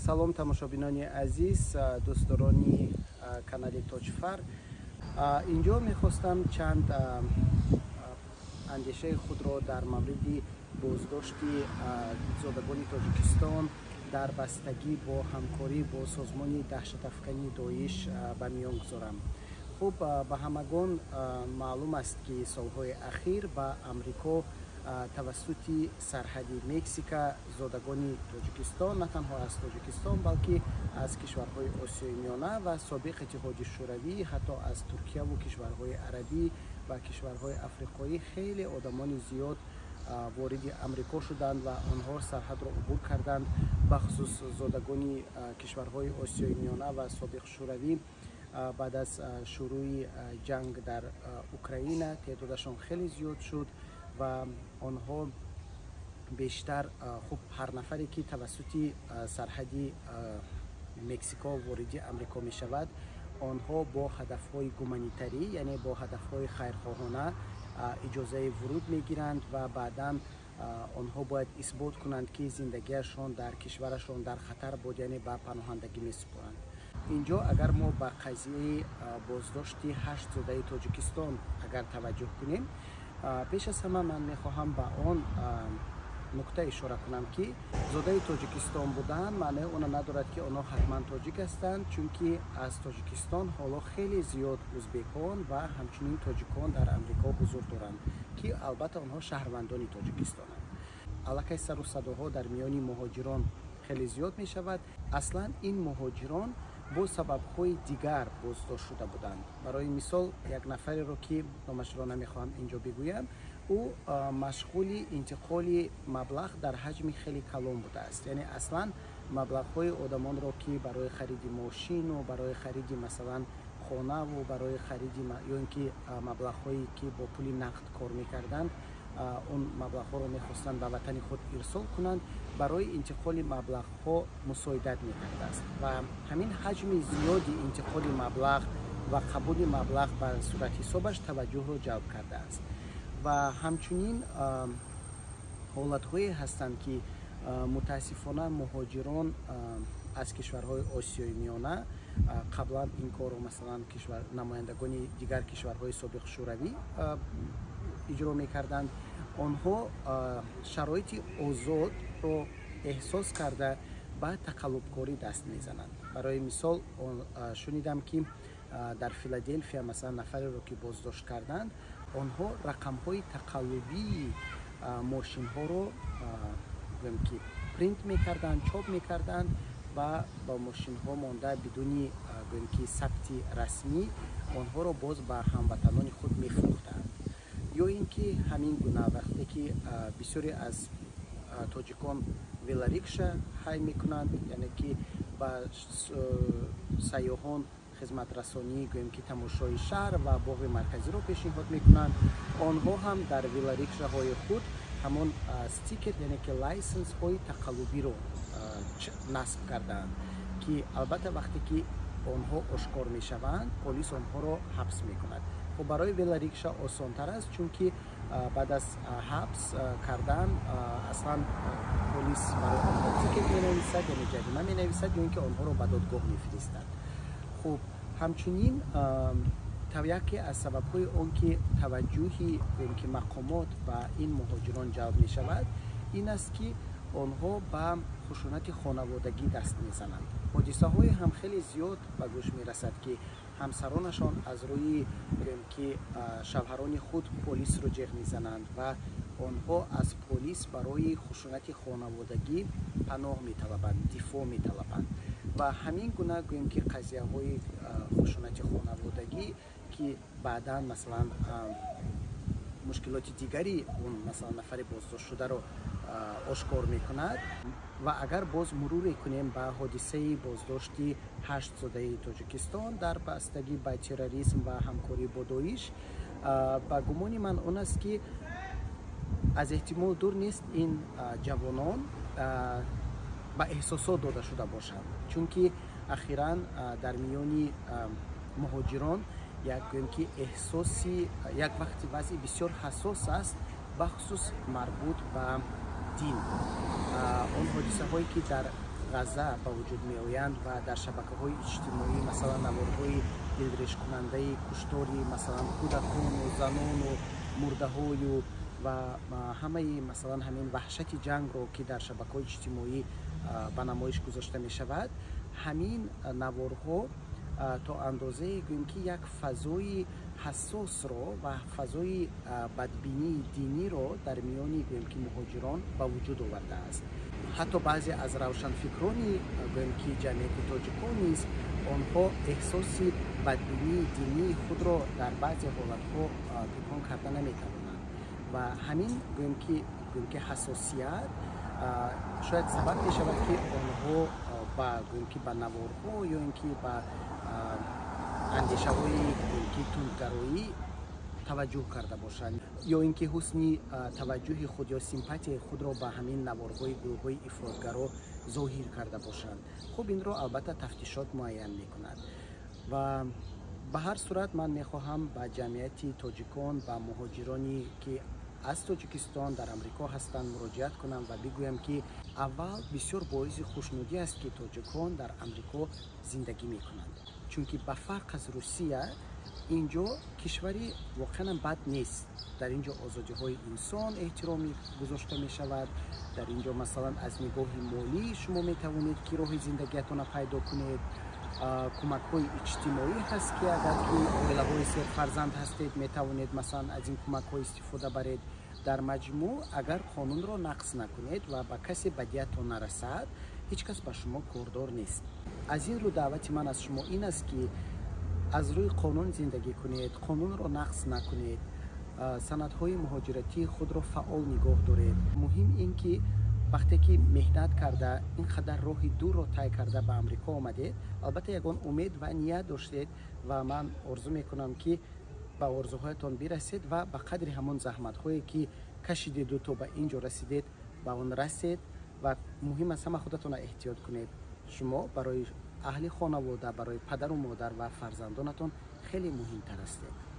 салом тамошобинони азиз, дӯстдорони канали Тоҷфар. Инҷо мехостам чанд андешаи худро дар мавриди боздошти зодагони Тоҷикистон дар бастагӣ бо ҳамкорӣ бо созмони даҳшатафкании Доиш ба миён гузорам. хуб, ба ҳамагон маълум аст ки солҳои ахир ба Амрико тавассути сарҳади Мексика зодагони Тоҷикистон, на танҳо аз Тоҷикистон, балки аз кишварҳои Осиёи Миёна ва собиқ Иттиҳоди Шӯравӣ, ҳатто аз Туркияву кишварҳои арабӣ ва кишварҳои африқоӣ хеле одамони зиёд вориди Амрико шуданд ва онҳо сарҳадро убур карданд. Бахусус зодагони кишварҳои Осиёи Миёна ва собиқ Шӯравӣ баъд аз шурӯи ҷанг дар Украина теъдодашон хеле зиёд шуд ва онҳо бештар хуб ҳар нафаре ки тавассути сарҳади Мексико вориди Амрико мешавад, онҳо бо ҳадафҳои гуманитарӣ, яъне бо ҳадафҳои хайрхоҳона иҷозаи вуруд мегиранд ва баъдан онҳо бояд исбот кунанд ки зиндагиашон дар кишварашон дар хатар буд, яъне ба паноҳандагӣ месупоранд. инҷо агар мо ба қазияи боздошти 8 зодаи Тоҷикистон агар таваҷҷӯҳ кунем, пеш аз ҳама ман мехоҳам ба он нукта ишора кунам ки зодаи Тоҷикистон будан маънои оно надорад ки онҳо ҳатман тоҷик ҳастанд, чунки аз Тоҷикистон ҳоло хеле зиёд узбекон ва ҳамчунин тоҷикон дар Амрико ҳузур доранд, ки албатта онҳо шаҳрвандони Тоҷикистонанд. аллакай сару садоҳо дар миёни муҳоҷирон хеле зиёд мешавад. Аслан ин муҳоҷирон бо сабабҳои дигар боздошт шуда буданд. Барои мисол, як нафареро ки номашро намехоҳам инҷо бигӯям, ӯ машғули интиқоли маблағ дар ҳаҷми хеле калон будааст. Яъне аслан маблағҳои одамонро ки барои хариди мошину, барои хариди масалан хонаву барои хариди ё ин ки маблағҳое ки бо пули нақд кор мекарданд, он маблағҳоро мехостанд ба ватани худ ирсол кунанд, барои интиқоли маблағҳо мусоидат мекардааст ва ҳамин ҳаҷми зиёди интиқоли маблағ ва қабули маблағ ба суратҳисобаш таваҷҷӯҳро ҷалб кардааст. ва ҳамчунин ҳолатҳое ҳастанд ки мутаассифона муҳоҷирон аз кишварҳои Осиёи Миёна қаблан ин корро масалан намояндагони дигар кишварҳои собиқ Шӯравӣ иҷро мекарданд. онҳо шароити озодро эҳсос карда ба тақаллубкорӣ даст мезананд. барои мисол, шунидам ки дар Филаделфия масалан нафареро ки боздошт карданд, онҳо рақамҳои тақаллубии мошинҳоро гӯем ки принт мекарданд, чоп мекарданд ва ба мошинҳо монда бидуни гӯем ки сабти расмӣ онҳоро боз ба ҳамватанони худ мефурӯхтанд. ё ин ки ҳамин гуна вақте ки бисёре аз тоҷикон велорикша ҳай мекунанд, яъне ки ба сайёҳон хизматрасонӣ, гӯем ки тамошои шаҳр ва боғи марказиро пешниҳод мекунанд, онҳо ҳам дар велорикшаҳои худ ҳамон стикер, яъне ки лайсенсҳои тақаллубиро насб кардаанд, ки албатта вақте ки онҳо ошкор мешаванд, полис онҳоро ҳабс мекунад. хуб, барои велорикша осонтар аст, чунки баъд аз ҳабс кардан аслан полис барои онҳо тикет менависад, яъне ҷарима менависад, ё ин ки онҳоро ба додгоҳ мефиристад. хуб, ҳамчунин яке аз сабабҳои он ки таваҷҷӯҳи ки мақомот ба ин муҳоҷирон ҷалб мешавад, ин аст ки онҳо ба хушунати хонаводагӣ даст мезананд. ҳодисаҳое ҳам хеле зиёд ба гӯш мерасад ки ҳамсаронашон аз рӯи ки шавҳарони худ полисро ҷеғ мезананд ва онҳо аз полис барои хушунати хонаводагӣ паноҳ металабанд, дифоъ металабанд. ва ҳамин гуна гӯем ки қазияҳои хушунати хонаводагӣ ки баъдан масалан мушкилоти дигари он масалан нафари боздоштшударо ошкор мекунад. ва агар боз муруре кунем ба ҳодисаи боздошти 8 зодаи Тоҷикистон дар бастагӣ ба терроризм ва ҳамкорӣ бо Доиш, ба гумони ман он аст ки аз эҳтимол дур нест ин ҷавонон ба эҳсосот дода шуда бошанд, чунки ахиран дар миёни муҳоҷирон як гӯем ки эҳсоси як вақти вазъи бисёр ҳассос аст, бахусус марбут ба дин. он ҳодисаҳое ки дар غزه به وجود می آیند و در شبکه‌های اجتماعی مثلا نوارهای دلریش کننده کشتاری مثلا کودکان و زنان و مرده و همه مثلا همین وحشت جنگ رو که در شبکه‌های اجتماعی به نمایش گذاشته می شود، همین نوارها تا اندازه گوییم که یک فضای حساس رو و فضای بدبینی دینی رو در میان گوییم که مهاجران به وجود آورده است. حتی بعضی از روشنفکرانی گوییم که جمعیت تاجیکان نیز آنها احساس بدبینی دینی خود را در بعضی حالت‌ها پنهان کرده نمی‌توانند و همین گوییم که حساسیت شاید سبب می‌شود که آنها گوییم که به نوارها یا اینکه به اندیشه‌های تندگرایی توجه کرده باشند یا اینکه حسن توجه خود یا سیمپاتی خود را به همین نوارهای گروه‌های افراطگرا ظاهر کرده باشند. خب این را البته تفتیشات معین می‌کند و به هر صورت من می‌خواهم به جمعیت تاجیکان و مهاجرانی که از تاجیکستان در امریکا هستند مراجعت کنم و بگویم که اول بسیار باعث خوشنودی است که تاجیکان در امریکا زندگی می‌کنند، چون که به فرق از روسیه اینجا کشوری واقعا بد نیست. در اینجا آزادی‌های انسان احترام گذاشته می شود. در اینجا مثلا از نگاه مالی شما می توانید که راه زندگیتون را پیدا کنید. کمک‌های اجتماعی هست که اگر که عائله‌های سرفرزند هستید می توانید مثلا از این کمک‌ها استفاده برید. در مجموع اگر قانون را نقض نکنید و به کسی بدیتون نرسد، هیچ کس به شما کاردار نیست. از این رو دعوت من از شما این است که از روی قانون زندگی کنید، قانون را نقض نکنید، سندهای مهاجرتی خود را فعال نگاه دارید. مهم این که وقتی که مهنت کرده اینقدر راه دور را طی کرده به امریکا آمدید، البته یگان امید و نیت داشتید و من آرزو میکنم که به آرزوهایتان برسید و به قدر همون زحمت‌هایی که کشیدید و تا به اینجا رسیدید به آن رسید و مهم است همه خودتون را احتیاط کنید. شما برای اهل خانواده، برای پدر و مادر و فرزندانتان خیلی مهمتر هستید.